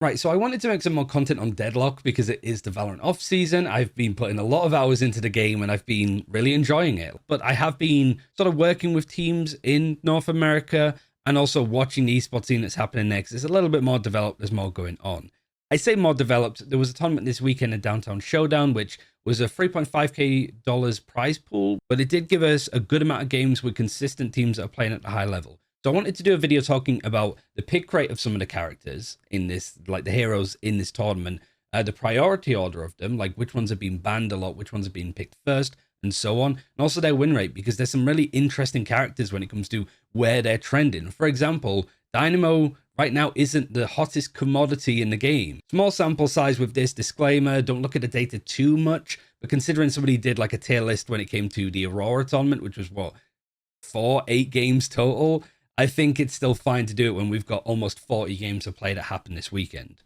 Right, so I wanted to make some more content on Deadlock because it is the Valorant off season. I've been putting a lot of hours into the game and I've been really enjoying it. But I have been sort of working with teams in North America and also watching the esports scene that's happening next. It's a little bit more developed, there's more going on. I say more developed. There was a tournament this weekend in Downtown Showdown, which was a $3.5K prize pool, but it did give us a good amount of games with consistent teams that are playing at a high level. So I wanted to do a video talking about the pick rate of some of the characters in this, like the heroes in this tournament, the priority order of them, like which ones have been banned a lot, which ones have been picked first, and so on, and also their win rate, because there's some really interesting characters when it comes to where they're trending. For example, Dynamo right now isn't the hottest commodity in the game. Small sample size with this disclaimer, don't look at the data too much, but considering somebody did like a tier list when it came to the Aurora tournament, which was what, 8 games total, I think it's still fine to do it when we've got almost 40 games of play that happen this weekend.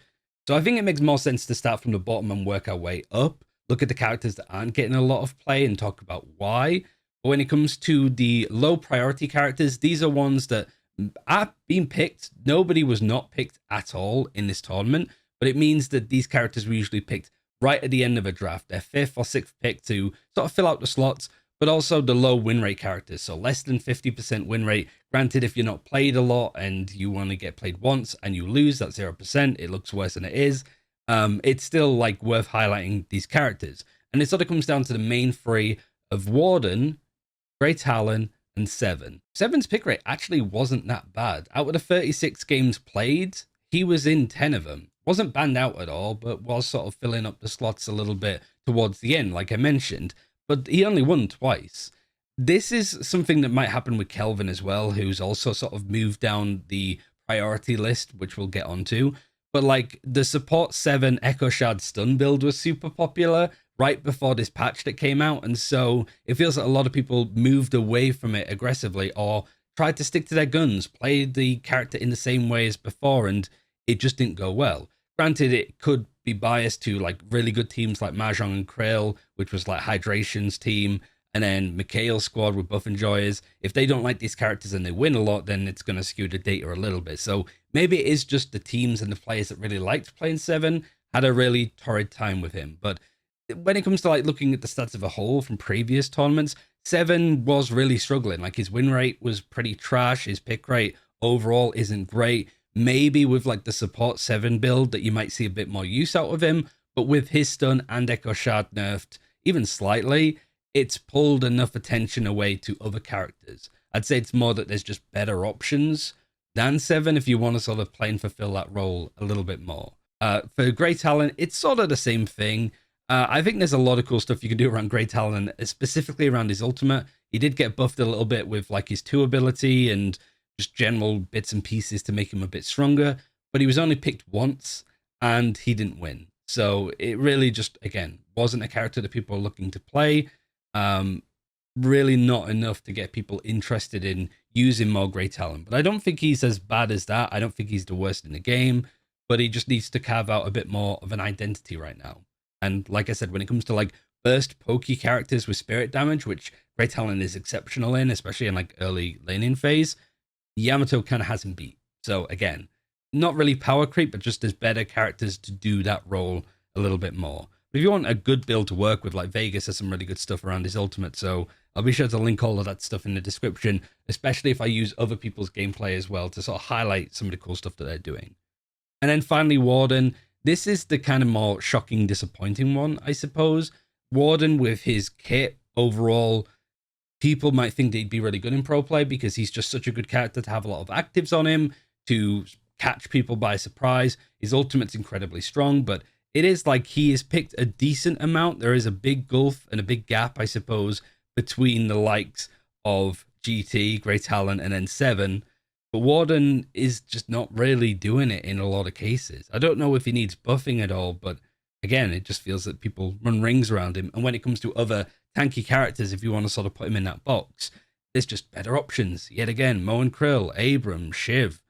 So I think it makes more sense to start from the bottom and work our way up, look at the characters that aren't getting a lot of play and talk about why. But when it comes to the low priority characters, these are ones that are being picked. Nobody was not picked at all in this tournament, but it means that these characters were usually picked right at the end of a draft, their 5th or 6th pick to sort of fill out the slots, but also the low win rate characters. So less than 50% win rate. Granted, if you're not played a lot and you only get played once and you lose, that's 0%. It looks worse than it is. It's still like worth highlighting these characters. And it sort of comes down to the main three of Warden, Grey Talon, and Seven. Seven's pick rate actually wasn't that bad. Out of the 36 games played, he was in 10 of them. Wasn't banned out at all, but was sort of filling up the slots a little bit towards the end, like I mentioned. But he only won twice. This is something that might happen with Kelvin as well, who's also sort of moved down the priority list, which we'll get onto. But like the support 7 Echo Shard stun build was super popular right before this patch that came out. And so it feels like a lot of people moved away from it aggressively or tried to stick to their guns, played the character in the same way as before, and it just didn't go well. Granted, it could be biased to like really good teams like Mahjong and Krill, which was like Hydration's team, and then Mikhail's squad with Buff Enjoyers. If they don't like these characters and they win a lot, then it's going to skew the data a little bit. So maybe it is just the teams and the players that really liked playing Seven had a really torrid time with him. But when it comes to like looking at the stats of a whole from previous tournaments, Seven was really struggling. Like his win rate was pretty trash. His pick rate overall isn't great. Maybe with like the support 7 build that you might see a bit more use out of him, but with his stun and Echo Shard nerfed even slightly, it's pulled enough attention away to other characters. I'd say it's more that there's just better options than 7 if you want to sort of play and fulfill that role a little bit more. For Grey Talon, it's sort of the same thing. I think there's a lot of cool stuff you can do around Grey Talon, specifically around his ultimate. He did get buffed a little bit with like his 2 ability and just general bits and pieces to make him a bit stronger, but he was only picked once and he didn't win. So it really just, again, wasn't a character that people are looking to play. Really not enough to get people interested in using more Grey Talon. But I don't think he's as bad as that. I don't think he's the worst in the game, but he just needs to carve out a bit more of an identity right now. And like I said, when it comes to like burst pokey characters with spirit damage, which Grey Talon is exceptional in, especially in like early laning phase, Yamato kind of has him beat. So again, not really power creep, but just as better characters to do that role a little bit more. But if you want a good build to work with, like Vegas has some really good stuff around his ultimate, so I'll be sure to link all of that stuff in the description, especially if I use other people's gameplay as well to sort of highlight some of the cool stuff that they're doing. And then finally, Warden. This is the kind of more shocking, disappointing one, I suppose. Warden with his kit overall, people might think that he'd be really good in pro play because he's just such a good character to have a lot of actives on him to catch people by surprise. His ultimate's incredibly strong, but it is like he is picked a decent amount. There is a big gulf and a big gap, I suppose, between the likes of GT, Grey Talon, and then 7. But Warden is just not really doing it in a lot of cases. I don't know if he needs buffing at all, but again, it just feels that people run rings around him. And when it comes to other tanky characters, if you want to sort of put him in that box, there's just better options. Yet again, Mo and Krill, Abram, Shiv.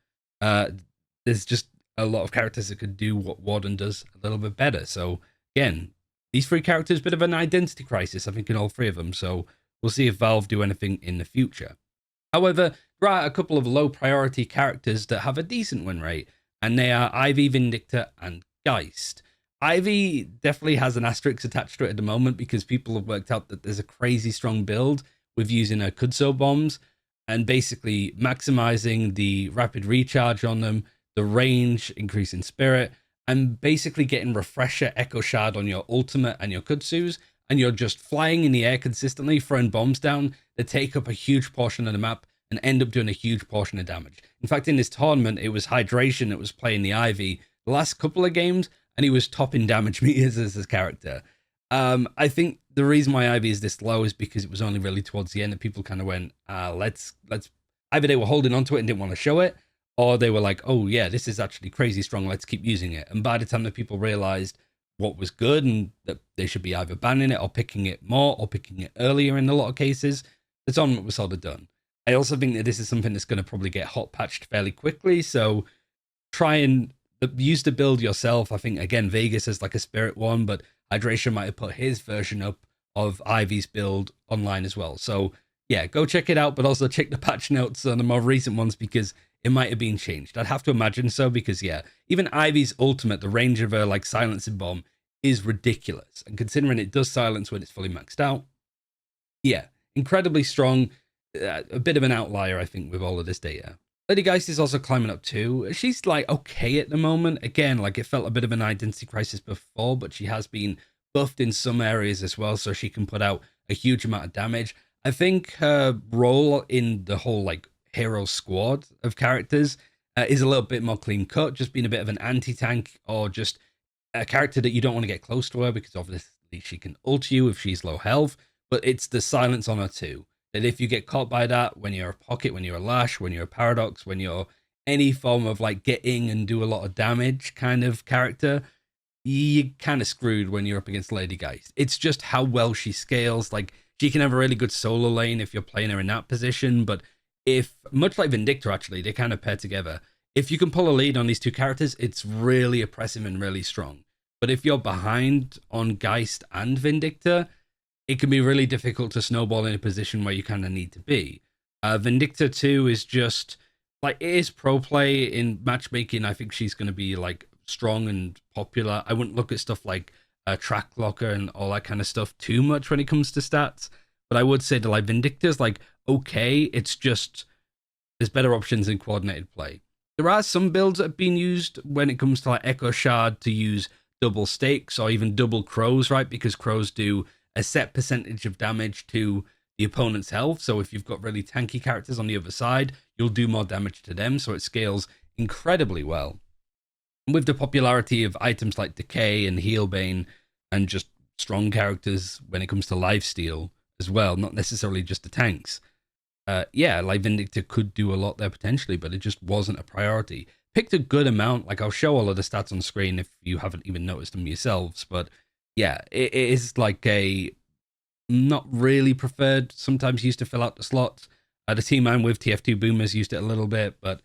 There's just a lot of characters that could do what Warden does a little bit better. So again, these 3 characters, bit of an identity crisis, I think, in all 3 of them. So we'll see if Valve do anything in the future. However, there are a couple of low priority characters that have a decent win rate. and they are Ivy, Vindictor, and Geist. Ivy definitely has an asterisk attached to it at the moment because people have worked out that there's a crazy strong build with using her Kudso bombs and basically maximizing the rapid recharge on them, the range, increasing spirit, and basically getting Refresher Echo Shard on your ultimate and your Kudsus, and you're just flying in the air consistently, throwing bombs down that take up a huge portion of the map and end up doing a huge portion of damage. In fact, in this tournament, it was Hydration that was playing the Ivy the last couple of games, and he was topping damage meters as his character. I think the reason why Ivy is this low is because it was only really towards the end that people kind of went, let's either they were holding onto it and didn't want to show it, or they were like, oh yeah, this is actually crazy strong, let's keep using it. And by the time that people realized what was good and that they should be either banning it or picking it more or picking it earlier in a lot of cases, the tournament was sort of done. I also think that this is something that's going to probably get hot patched fairly quickly, so try and use the build yourself. I think, again, Vegas is like a spirit one, but Hydration might have put his version up of Ivy's build online as well. So yeah, go check it out, but also check the patch notes on the more recent ones because it might have been changed. I'd have to imagine so because, yeah, even Ivy's ultimate, the range of her like silencing bomb is ridiculous. And considering it does silence when it's fully maxed out, yeah, incredibly strong. A bit of an outlier, I think, with all of this data. Lady Geist is also climbing up too. She's like okay at the moment. Again, like it felt a bit of an identity crisis before, but she has been buffed in some areas as well, so she can put out a huge amount of damage. I think her role in the whole like hero squad of characters is a little bit more clean cut, just being a bit of an anti-tank or just a character that you don't want to get close to her because obviously she can ult you if she's low health, but it's the silence on her too. That if you get caught by that, when you're a pocket, when you're a lash, when you're a paradox, when you're any form of like get in and do a lot of damage kind of character, you're kind of screwed when you're up against Lady Geist. It's just how well she scales. Like she can have a really good solo lane if you're playing her in that position, but if, much like Vindictor actually, they kind of pair together. If you can pull a lead on these two characters, it's really oppressive and really strong. But if you're behind on Geist and Vindictor, it can be really difficult to snowball in a position where you kind of need to be. Vindictor 2 is just, like, it is pro play in matchmaking. I think she's going to be, like, strong and popular. I wouldn't look at stuff like Track Locker and all that kind of stuff too much when it comes to stats. But I would say that, like, Vindictor's, like, okay. It's just, there's better options in coordinated play. There are some builds that have been used when it comes to, like, Echo Shard to use double stakes or even double crows, right? Because crows do a set percentage of damage to the opponent's health. So if you've got really tanky characters on the other side, you'll do more damage to them. So it scales incredibly well. And with the popularity of items like Decay and Healbane and just strong characters when it comes to lifesteal as well, not necessarily just the tanks. Yeah, like Vindictor could do a lot there potentially, but it just wasn't a priority. Picked a good amount. Like I'll show all of the stats on screen if you haven't even noticed them yourselves, but yeah, it is like a not really preferred, sometimes used to fill out the slots. The team I'm with, TF2 Boomers, used it a little bit, but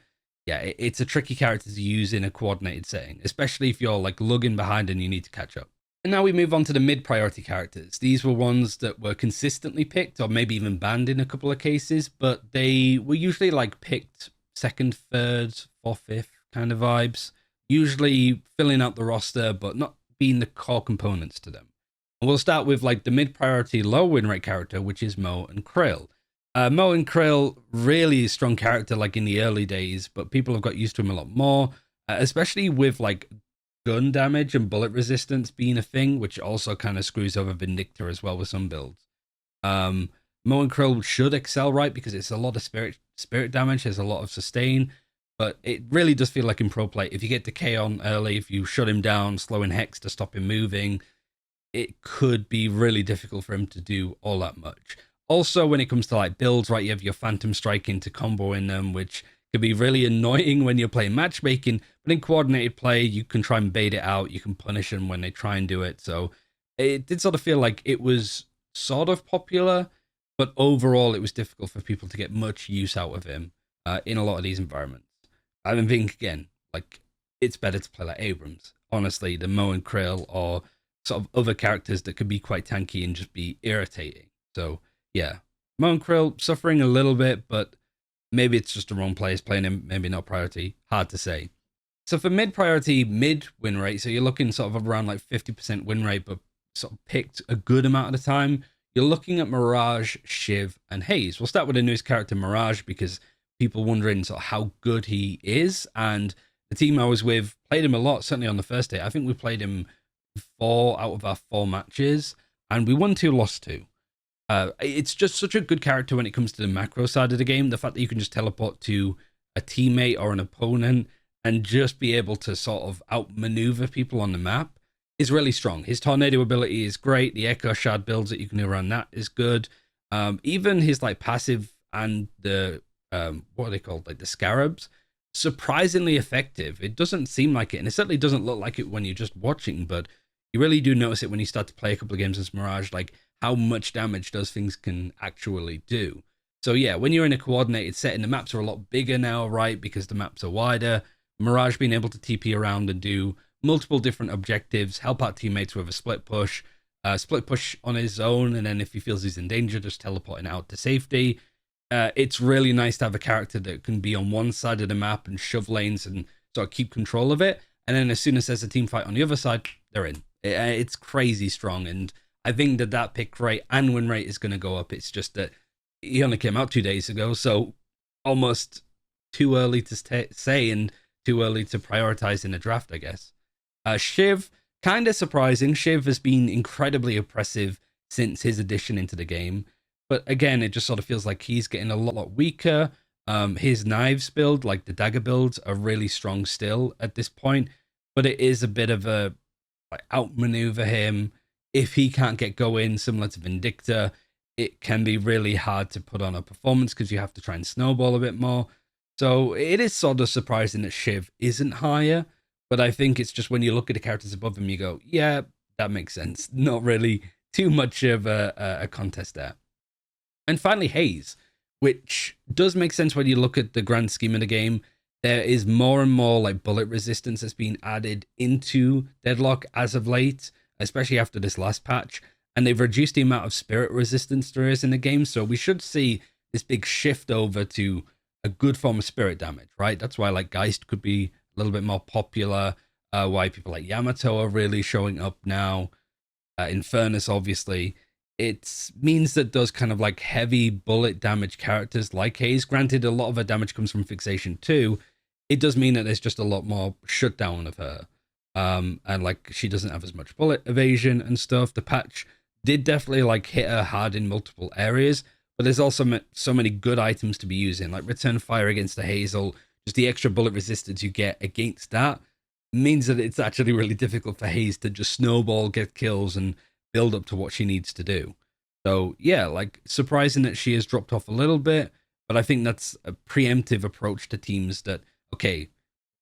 yeah, it's a tricky character to use in a coordinated setting, especially if you're like lugging behind and you need to catch up. And now we move on to the mid-priority characters. These were ones that were consistently picked or maybe even banned in a couple of cases, but they were usually like picked second, third, fourth, fifth kind of vibes, usually filling out the roster, but not being the core components to them. And we'll start with like the mid-priority low win rate character, which is Mo and Krill. Mo and Krill, really strong character like in the early days, but people have got used to him a lot more, especially with like gun damage and bullet resistance being a thing, which also kind of screws over Vindictor as well with some builds. Mo and Krill should excel, right, because it's a lot of spirit damage, there's a lot of sustain, but it really does feel like in pro play, if you get Decay on early, if you shut him down, slowing Hex to stop him moving, it could be really difficult for him to do all that much. Also, when it comes to like builds, right, you have your Phantom Strike into combo in them, which could be really annoying when you're playing matchmaking, but in coordinated play, you can try and bait it out, you can punish them when they try and do it, so it did sort of feel like it was sort of popular, but overall it was difficult for people to get much use out of him in a lot of these environments. I think, again, like, it's better to play like Abrams, honestly, than Mo and Krill or sort of other characters that could be quite tanky and just be irritating. So, yeah, Mo and Krill suffering a little bit, but maybe it's just the wrong players playing him, maybe not priority. Hard to say. So for mid priority, mid win rate, so you're looking sort of around like 50% win rate, but sort of picked a good amount of the time, you're looking at Mirage, Shiv, and Haze. We'll start with the newest character, Mirage, because people wondering sort of how good he is. And the team I was with played him a lot, certainly on the first day. I think we played him 4 out of our 4 matches, and we won 2, lost 2. It's just such a good character when it comes to the macro side of the game. The fact that you can just teleport to a teammate or an opponent and just be able to sort of outmaneuver people on the map is really strong. His tornado ability is great. The Echo Shard builds that you can do around that is good. Even his like passive and the what are they called, like the scarabs, surprisingly effective. It doesn't seem like it, and it certainly doesn't look like it when you're just watching, but you really do notice it when you start to play a couple of games as Mirage, like how much damage those things can actually do. So yeah, when you're in a coordinated setting, the maps are a lot bigger now, right? Because the maps are wider. Mirage being able to TP around and do multiple different objectives, help out teammates with a split push on his own, and then if he feels he's in danger, just teleporting out to safety. It's really nice to have a character that can be on one side of the map and shove lanes and sort of keep control of it. And then as soon as there's a team fight on the other side, they're in. It's crazy strong, and I think that pick rate and win rate is going to go up. It's just that he only came out 2 days ago, so almost too early to say and too early to prioritize in a draft, I guess. Shiv, kind of surprising. Shiv has been incredibly oppressive since his addition into the game, but again, it just sort of feels like he's getting a lot weaker. His knives build, like the dagger builds, are really strong still at this point, but it is a bit of a like outmaneuver him. If he can't get going, similar to Vindicta, it can be really hard to put on a performance because you have to try and snowball a bit more. So it is sort of surprising that Shiv isn't higher, but I think it's just when you look at the characters above him, you go, yeah, that makes sense. Not really too much of a contest there. And finally, Haze, which does make sense when you look at the grand scheme of the game. There is more and more like bullet resistance that's been added into Deadlock as of late, especially after this last patch, and they've reduced the amount of spirit resistance there is in the game, so we should see this big shift over to a good form of spirit damage, right? That's why like Geist could be a little bit more popular, why people like Yamato are really showing up now, Infernus obviously. It means that those kind of like heavy bullet damage characters like Haze, granted a lot of her damage comes from fixation too, it does mean that there's just a lot more shutdown of her. And like she doesn't have as much bullet evasion and stuff. The patch did definitely like hit her hard in multiple areas, but there's also so many good items to be using, like return fire against the Hazel. Just the extra bullet resistance you get against that means that it's actually really difficult for Haze to just snowball, get kills, and build up to what she needs to do. So yeah, like surprising that she has dropped off a little bit, but I think that's a preemptive approach to teams that, okay,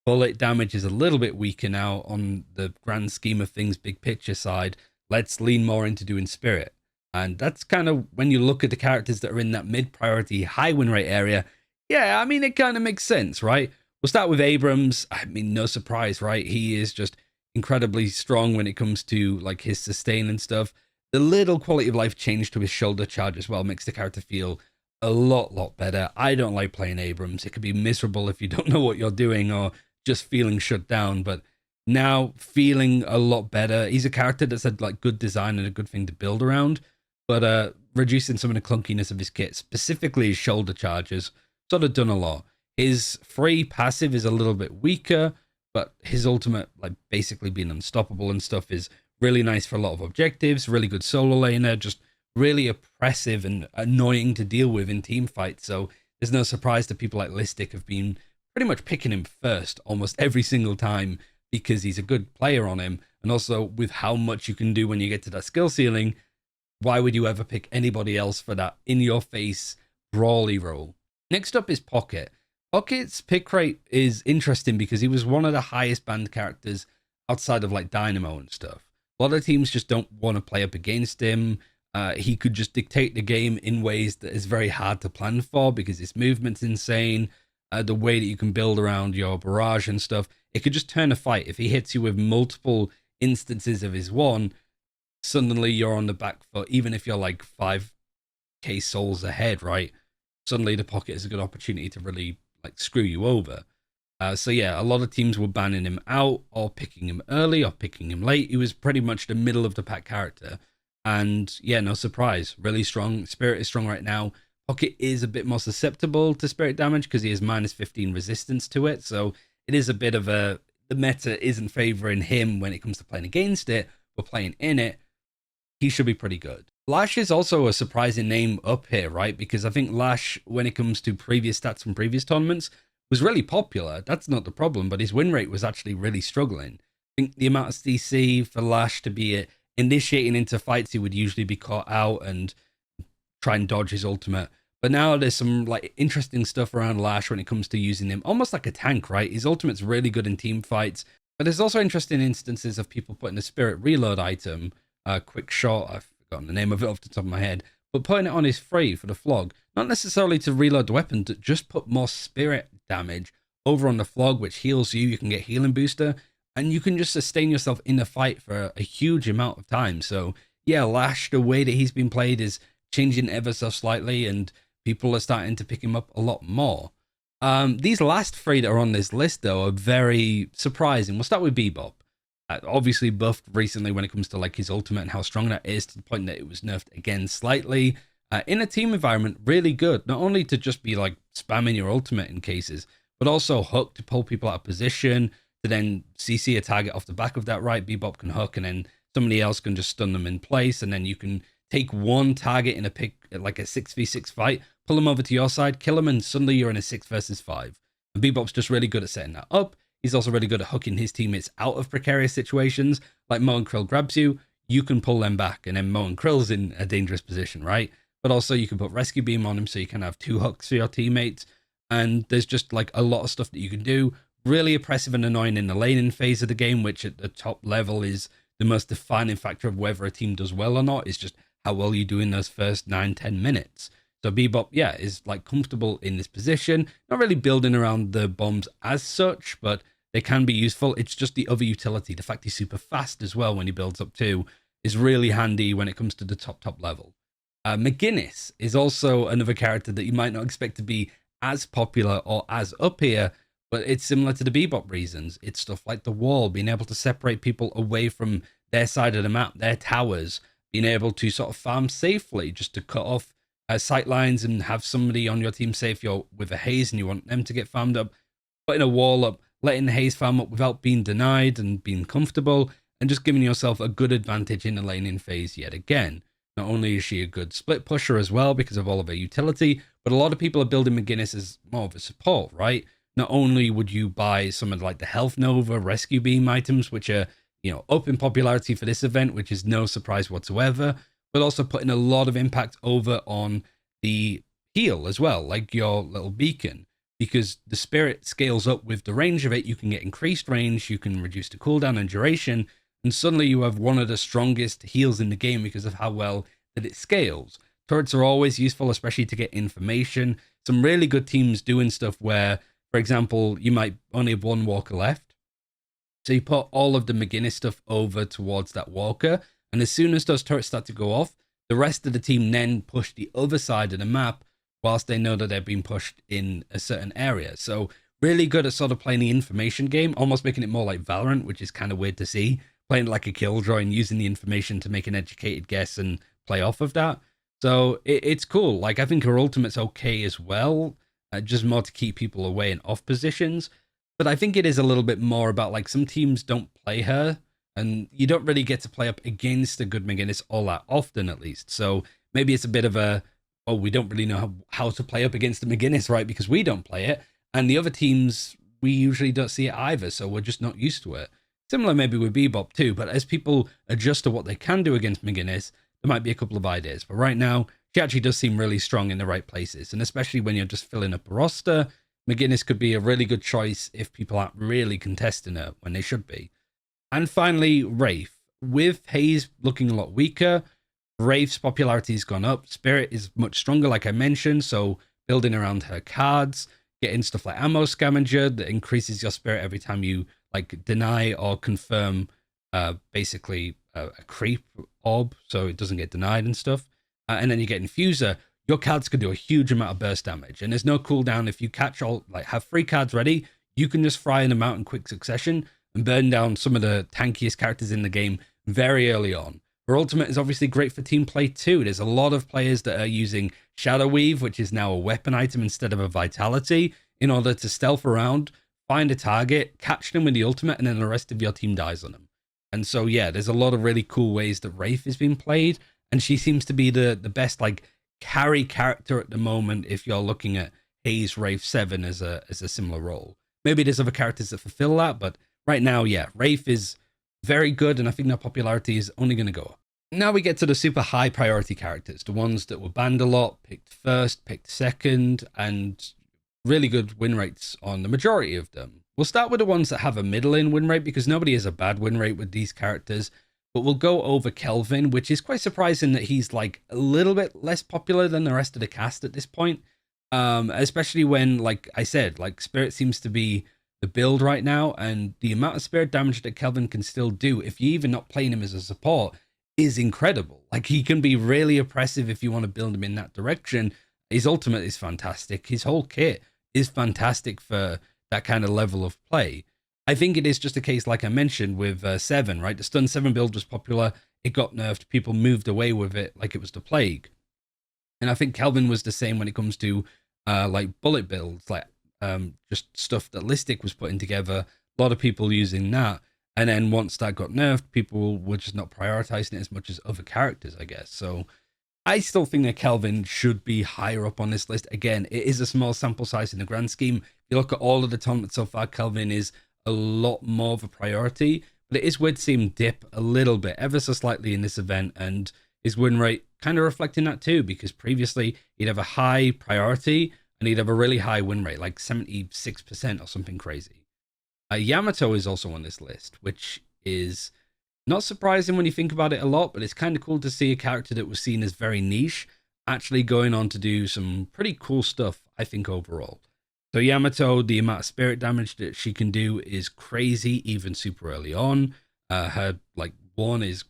bullet damage is a little bit weaker now on the grand scheme of things, big picture side. Let's lean more into doing spirit. And that's kind of when you look at the characters that are in that mid-priority, high win rate area. Yeah, I mean, it kind of makes sense, right? We'll start with Abrams. I mean, no surprise, right? He is just incredibly strong when it comes to like his sustain and stuff. The little quality of life change to his shoulder charge as well makes the character feel a lot better. I don't like playing Abrams. It can be miserable if you don't know what you're doing or just feeling shut down, but now feeling a lot better. He's a character that's had like good design and a good thing to build around, but reducing some of the clunkiness of his kit, specifically his shoulder charges, sort of done a lot. His free passive is a little bit weaker, but his ultimate, like basically being unstoppable and stuff, is really nice for a lot of objectives. Really good solo laner, just really oppressive and annoying to deal with in team fights. So there's no surprise that people like Listic have been pretty much picking him first almost every single time because he's a good player on him. And also with how much you can do when you get to that skill ceiling, why would you ever pick anybody else for that in-your-face brawly role? Next up is Pocket. Pocket's pick rate is interesting because he was one of the highest banned characters outside of like Dynamo and stuff. A lot of teams just don't want to play up against him. He could just dictate the game in ways that is very hard to plan for because his movement's insane. The way that you can build around your barrage and stuff, it could just turn a fight. If he hits you with multiple instances of his one, suddenly you're on the back foot, even if you're like 5k souls ahead, right? Suddenly the Pocket is a good opportunity to really like screw you over. So yeah, a lot of teams were banning him out or picking him early or picking him late. He was pretty much the middle of the pack character. And yeah, no surprise, really strong. Spirit is strong right now. Pocket is a bit more susceptible to spirit damage because he has minus 15 resistance to it. So it is a bit of the meta isn't favoring him when it comes to playing against it, but playing in it, he should be pretty good. Lash is also a surprising name up here, right? Because I think Lash, when it comes to previous stats from previous tournaments, was really popular. That's not the problem, but his win rate was actually really struggling. I think the amount of CC for Lash to be initiating into fights, he would usually be caught out and try and dodge his ultimate. But now there's some like interesting stuff around Lash when it comes to using him almost like a tank, right? His ultimate's really good in team fights, but there's also interesting instances of people putting a spirit reload item, quick shot, I've forgotten the name of it off the top of my head, but putting it on his free for the flog, not necessarily to reload the weapon, to just put more spirit damage over on the flog, which heals you. You can get healing booster, and you can just sustain yourself in the fight for a huge amount of time. So yeah, Lash, the way that he's been played is changing ever so slightly, and people are starting to pick him up a lot more. These last three that are on this list, though, are very surprising. We'll start with Bebop. Obviously buffed recently when it comes to like his ultimate and how strong that is, to the point that it was nerfed again slightly. In a team environment, really good. Not only to just be like spamming your ultimate in cases, but also hook to pull people out of position, to then CC a target off the back of that, right? Bebop can hook, and then somebody else can just stun them in place, and then you can take one target in a pick, like a 6v6 fight, pull them over to your side, kill them, and suddenly you're in a 6 versus 5. And Bebop's just really good at setting that up. He's also really good at hooking his teammates out of precarious situations. Like Mo and Krill grabs you, you can pull them back, and then Mo and Krill's in a dangerous position, right? But also you can put Rescue Beam on him so you can have 2 hooks for your teammates. And there's just like a lot of stuff that you can do. Really oppressive and annoying in the laning phase of the game, which at the top level is the most defining factor of whether a team does well or not, is just how well you do in those first 9-10 minutes. So Bebop, yeah, is like comfortable in this position, not really building around the bombs as such, but they can be useful. It's just the other utility, the fact he's super fast as well when he builds up too, is really handy when it comes to the top level. McGinnis is also another character that you might not expect to be as popular or as up here, but it's similar to the Bebop reasons. It's stuff like the wall, being able to separate people away from their side of the map, their towers, being able to sort of farm safely, just to cut off sight lines and have somebody on your team safe. You're with a haze and you want them to get farmed up, putting a wall up, letting the haze farm up without being denied and being comfortable, and just giving yourself a good advantage in the laning phase yet again. Not only is she a good split pusher as well because of all of her utility, but a lot of people are building McGinnis as more of a support, right? Not only would you buy some of like the Health Nova, Rescue Beam items, which are, you know, up in popularity for this event, which is no surprise whatsoever, but also putting a lot of impact over on the heal as well, like your little beacon, because the spirit scales up with the range of it. You can get increased range, you can reduce the cooldown and duration, and suddenly you have one of the strongest heals in the game because of how well that it scales. Turrets are always useful, especially to get information. Some really good teams doing stuff where, for example, you might only have one walker left, so you put all of the McGinnis stuff over towards that walker, and as soon as those turrets start to go off, the rest of the team then push the other side of the map whilst they know that they're being pushed in a certain area. So really good at sort of playing the information game, almost making it more like Valorant, which is kind of weird to see, playing like a killjoy and using the information to make an educated guess and play off of that. So it's cool. Like, I think her ultimate's okay as well, just more to keep people away and off positions. But I think it is a little bit more about, like, some teams don't play her, and you don't really get to play up against a good McGinnis all that often, at least. So maybe it's a bit of a, oh, we don't really know how to play up against the McGinnis, right? Because we don't play it. And the other teams, we usually don't see it either, so we're just not used to it. Similar maybe with Bebop too, but as people adjust to what they can do against McGinnis, there might be a couple of ideas. But right now, she actually does seem really strong in the right places. And especially when you're just filling up a roster, McGinnis could be a really good choice if people aren't really contesting her when they should be. And finally, Wraith. With Haze looking a lot weaker, Wraith's popularity has gone up. Spirit is much stronger, like I mentioned, so building around her cards, getting stuff like Ammo Scavenger that increases your spirit every time you like deny or confirm basically a creep orb, so it doesn't get denied and stuff. And then you get Infuser. Your cards can do a huge amount of burst damage, and there's no cooldown. If you catch all, like, have 3 cards ready, you can just fry them out in quick succession and burn down some of the tankiest characters in the game very early on. Her ultimate is obviously great for team play too. There's a lot of players that are using Shadow Weave, which is now a weapon item instead of a vitality, in order to stealth around, find a target, catch them with the ultimate, and then the rest of your team dies on them. And so, yeah, there's a lot of really cool ways that Wraith is being played, and she seems to be the best like carry character at the moment if you're looking at Haze Wraith 7 as a similar role. Maybe there's other characters that fulfill that, but right now, yeah, Wraith is very good, and I think their popularity is only going to go up. Now we get to the super high priority characters, the ones that were banned a lot, picked first, picked second, and really good win rates on the majority of them. We'll start with the ones that have a middle-in win rate, because nobody has a bad win rate with these characters, but we'll go over Kelvin, which is quite surprising that he's like a little bit less popular than the rest of the cast at this point, especially when, like I said, like Spirit seems to be the build right now, and the amount of spirit damage that Kelvin can still do, if you're even not playing him as a support, is incredible. Like, he can be really oppressive if you want to build him in that direction. His ultimate is fantastic. His whole kit is fantastic for that kind of level of play. I think it is just a case, like I mentioned, with 7, right? The Stun 7 build was popular. It got nerfed. People moved away with it like it was the plague. And I think Kelvin was the same when it comes to like bullet builds, like just stuff that Listic was putting together. A lot of people using that. And then once that got nerfed, people were just not prioritizing it as much as other characters, I guess. So I still think that Kelvin should be higher up on this list. Again, it is a small sample size in the grand scheme. If you look at all of the tournaments so far, Kelvin is a lot more of a priority. But it is weird to see him dip a little bit, ever so slightly in this event. And his win rate kind of reflecting that too, because previously he'd have a high priority and he'd have a really high win rate, like 76% or something crazy. Yamato is also on this list, which is not surprising when you think about it a lot, but it's kind of cool to see a character that was seen as very niche actually going on to do some pretty cool stuff, I think, overall. So Yamato, the amount of spirit damage that she can do is crazy, even super early on. Her like one is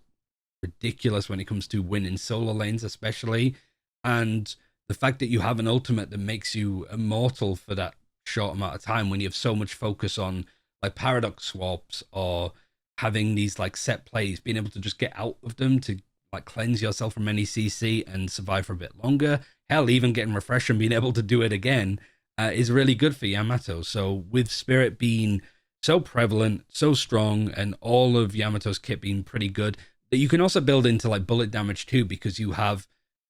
ridiculous when it comes to winning solo lanes, especially. And the fact that you have an ultimate that makes you immortal for that short amount of time when you have so much focus on like paradox swaps or having these like set plays, being able to just get out of them to like cleanse yourself from any CC and survive for a bit longer. Hell, even getting refresh and being able to do it again is really good for Yamato. So with Spirit being so prevalent, so strong, and all of Yamato's kit being pretty good, that you can also build into like bullet damage too, because you have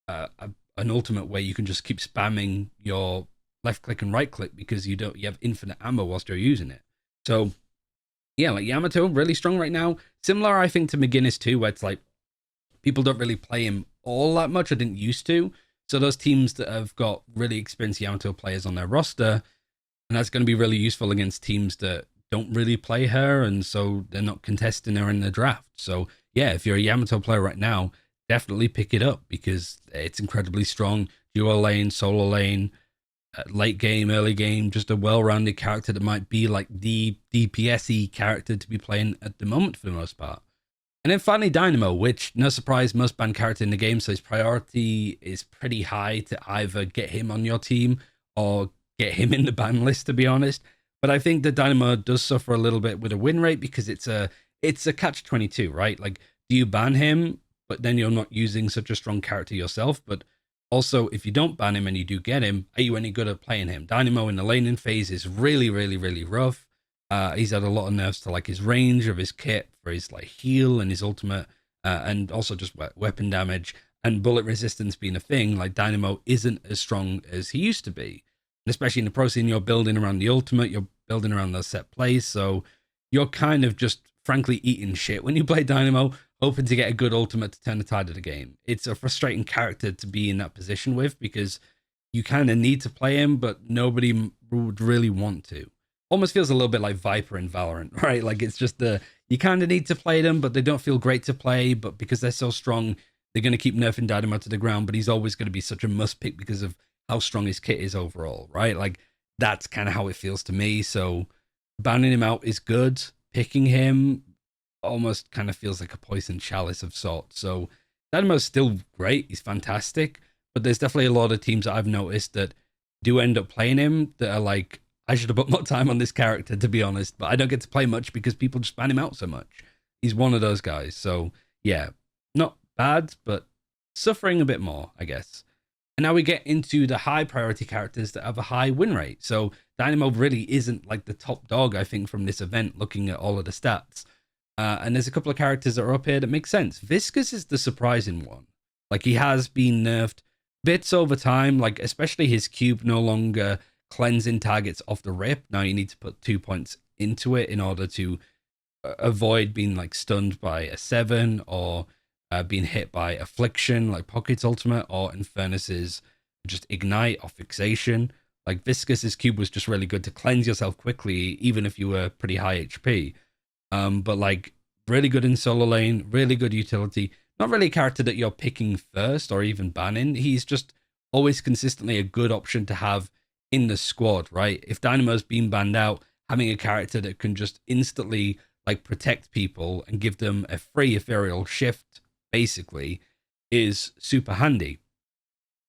an ultimate where you can just keep spamming your left click and right click because you have infinite ammo whilst you're using it. So yeah, like Yamato, really strong right now. Similar, I think, to McGinnis too, where it's like people don't really play him all that much. I didn't used to. So those teams that have got really experienced Yamato players on their roster, and that's going to be really useful against teams that don't really play her, and so they're not contesting her in the draft. So yeah, if you're a Yamato player right now, definitely pick it up because it's incredibly strong. Duo lane, solo lane, late game, early game, just a well-rounded character that might be like the DPS-y character to be playing at the moment for the most part. And then finally Dynamo, which, no surprise, most banned character in the game, so his priority is pretty high to either get him on your team or get him in the ban list, to be honest. But I think that Dynamo does suffer a little bit with a win rate because it's a catch-22, right? Like, do you ban him, but then you're not using such a strong character yourself? But also, if you don't ban him and you do get him, are you any good at playing him? Dynamo in the laning phase is really, really, really rough. He's had a lot of nerfs to like his range of his kit for his like heal and his ultimate, and also just weapon damage and bullet resistance being a thing. Like Dynamo isn't as strong as he used to be, and especially in the pro scene, you're building around the ultimate, you're building around those set plays, so you're kind of just frankly eating shit when you play Dynamo, hoping to get a good ultimate to turn the tide of the game. It's a frustrating character to be in that position with because you kind of need to play him, but nobody would really want to. Almost feels a little bit like Viper in Valorant, right? Like it's just you kind of need to play them, but they don't feel great to play. But because they're so strong, they're going to keep nerfing Dynamo to the ground. But he's always going to be such a must pick because of how strong his kit is overall, right? Like that's kind of how it feels to me. So banning him out is good. Picking him almost kind of feels like a poison chalice of sorts. So Dynamo's still great. He's fantastic. But there's definitely a lot of teams that I've noticed that do end up playing him that are like, I should have put more time on this character, to be honest, but I don't get to play much because people just ban him out so much. He's one of those guys. So yeah, not bad, but suffering a bit more, I guess. And now we get into the high priority characters that have a high win rate. So Dynamo really isn't like the top dog, I think, from this event, looking at all of the stats. And there's a couple of characters that are up here that make sense. Viscous is the surprising one. Like, he has been nerfed bits over time, like especially his cube no longer cleansing targets off the rip. Now you need to put 2 points into it in order to avoid being like stunned by a 7 or being hit by Affliction, like Pocket's ultimate, or Infernus's just Ignite or Fixation. Like, Viscous's cube was just really good to cleanse yourself quickly, even if you were pretty high HP. But like, really good in solo lane, really good utility. Not really a character that you're picking first or even banning. He's just always consistently a good option to have in the squad, right? If Dynamo's been banned out, having a character that can just instantly like protect people and give them a free ethereal shift, basically, is super handy.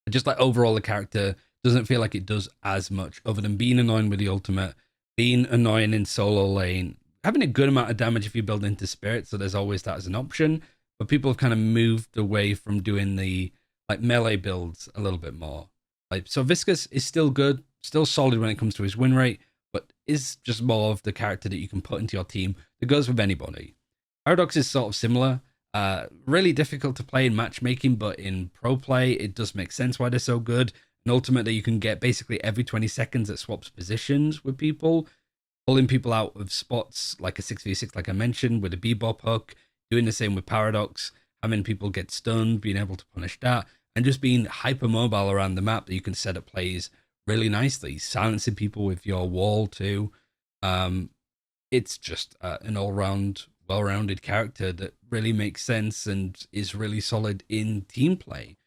Just like overall, the character doesn't feel like it does as much other than being annoying with the ultimate, being annoying in solo lane, having a good amount of damage if you build into Spirit, so there's always that as an option. But people have kind of moved away from doing the like melee builds a little bit more. Like, so Viscous is still good, still solid when it comes to his win rate, but is just more of the character that you can put into your team that goes with anybody. Paradox is sort of similar. Really difficult to play in matchmaking, but in pro play, it does make sense why they're so good. And ultimately, you can get basically every 20 seconds that swaps positions with people, pulling people out of spots like a 6v6, like I mentioned, with a bebop hook, doing the same with Paradox, having people get stunned, being able to punish that, and just being hyper mobile around the map that you can set up plays really nicely, silencing people with your wall too. It's just an all-round, well-rounded character that really makes sense and is really solid in team play.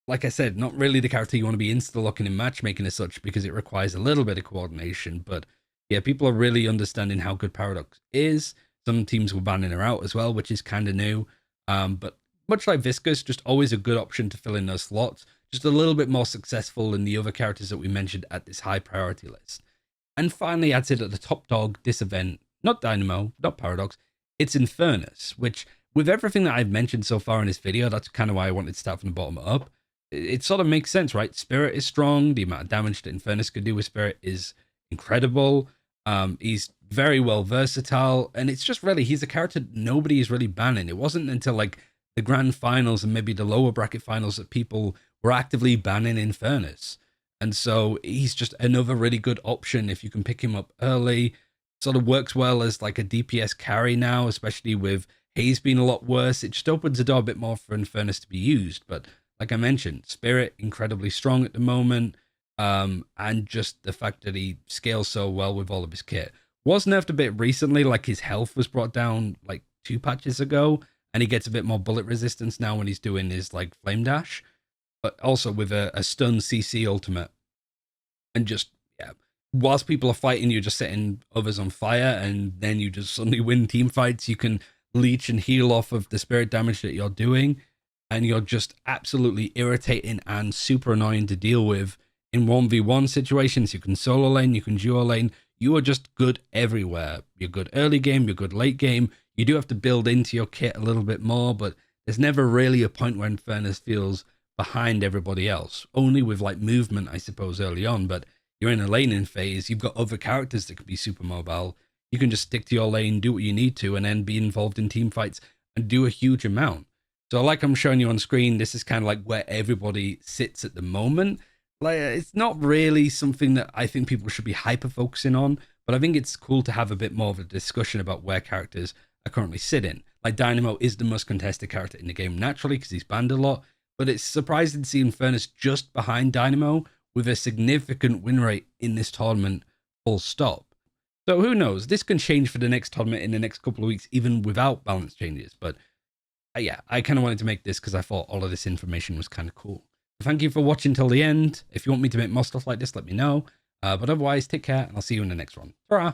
Like I said, not really the character you want to be insta-locking in matchmaking as such, because it requires a little bit of coordination, but yeah, people are really understanding how good Paradox is. Some teams were banning her out as well, which is kind of new. But much like Viscous, just always a good option to fill in those slots. Just a little bit more successful than the other characters that we mentioned at this high priority list. And finally, I'd say that the top dog this event, not Dynamo, not Paradox, it's Infernus, which with everything that I've mentioned so far in this video, that's kind of why I wanted to start from the bottom up. It sort of makes sense, right? Spirit is strong. The amount of damage that Infernus could do with Spirit is incredible. He's very well versatile, and it's just really, he's a character nobody is really banning. It wasn't until like the grand finals and maybe the lower bracket finals that people were actively banning Infernus. And so he's just another really good option if you can pick him up early. Sort of works well as like a DPS carry now, especially with Haze being a lot worse. It just opens the door a bit more for Infernus to be used. But like I mentioned, Spirit incredibly strong at the moment. And just the fact that he scales so well with all of his kit. Was nerfed a bit recently, like his health was brought down like 2 patches ago, and he gets a bit more bullet resistance now when he's doing his like flame dash, but also with a stun CC ultimate. And just, yeah, whilst people are fighting, you're just setting others on fire, and then you just suddenly win team fights. You can leech and heal off of the spirit damage that you're doing, and you're just absolutely irritating and super annoying to deal with in 1v1 situations. You can solo lane, you can duo lane. You are just good everywhere. You're good early game, you're good late game. You do have to build into your kit a little bit more, but there's never really a point where Infernus feels behind everybody else. Only with like movement, I suppose, early on, but you're in a laning phase. You've got other characters that can be super mobile. You can just stick to your lane, do what you need to, and then be involved in team fights and do a huge amount. So like I'm showing you on screen, this is kind of like where everybody sits at the moment. Like, it's not really something that I think people should be hyper focusing on, but I think it's cool to have a bit more of a discussion about where characters are currently sitting. Like, Dynamo is the most contested character in the game naturally because he's banned a lot, but it's surprising to see Infernus just behind Dynamo with a significant win rate in this tournament, full stop. So who knows? This can change for the next tournament in the next couple of weeks, even without balance changes. But yeah, I kind of wanted to make this because I thought all of this information was kind of cool. Thank you for watching till the end. If you want me to make more stuff like this, let me know. But otherwise, take care, and I'll see you in the next one. Ta-ra!